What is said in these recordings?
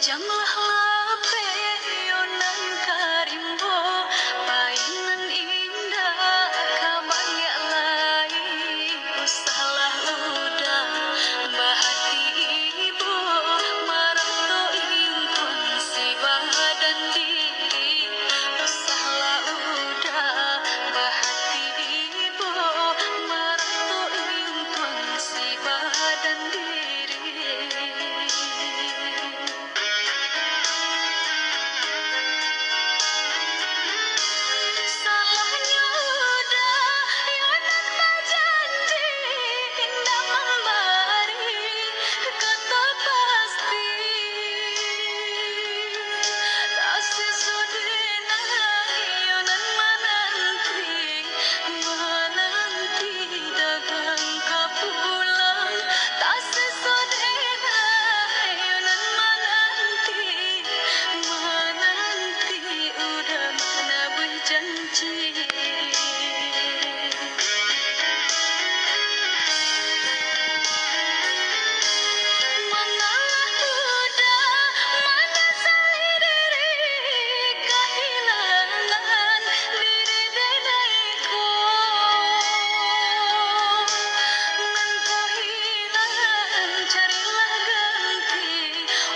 Kijanglah lape yonan karimbo painan indah kabangya lai usahlah udah bahati ibu maranto ingkun si badan diri usahlah udah bahati ibu maranto ingkun si badan diri. Salahnya udah yonan berjanji indah memberi kata pasti tak sesudahnya yonan menanti dagang kapulang tak sesudahnya yonan menanti udah mana berjanji. Mengalah udah menyesali diri kehilangan diri denaiku nan kau hilang carilah ganti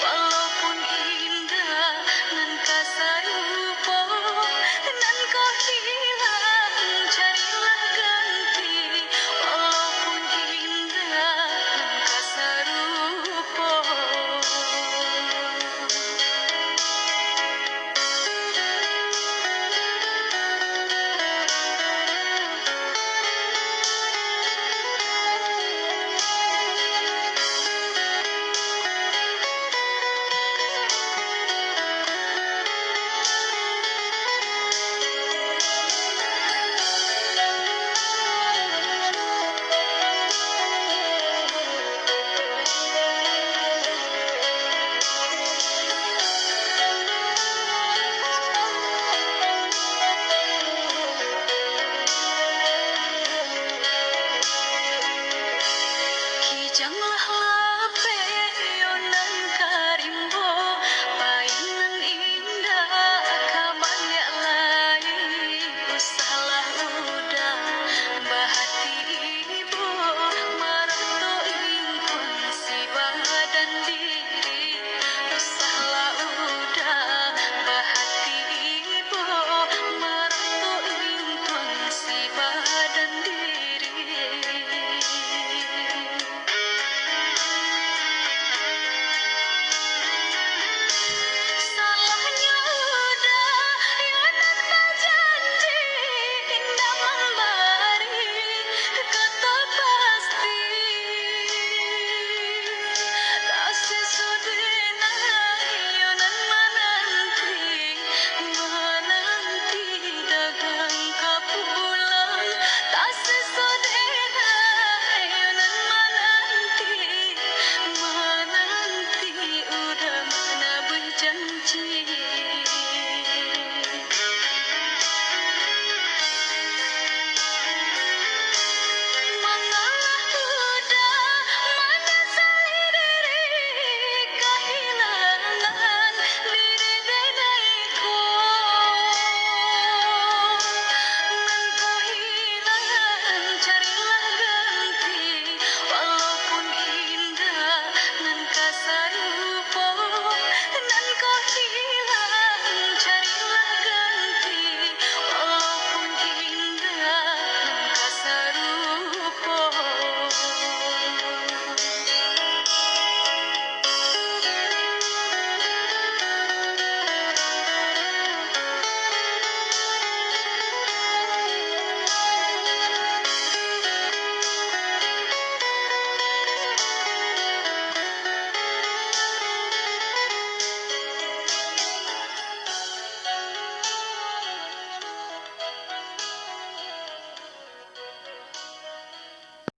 walaupun indah nan kasarupo nan kau hilang carilah ganti walaupun indah nan kasarupo. Kijanglah lape yonan karimbo painan indah kabangya lai usahlah udah bahati ibu maranto ingkun si badan diri usahlah udah bahati ibu maranto ingkun si badan diri. Salahnya udah yonan berjanji indah memberi kata pasti tak sesudahnya yonan menanti dagang kapulang tak sesudahnya yonan menanti udah mana berjanji.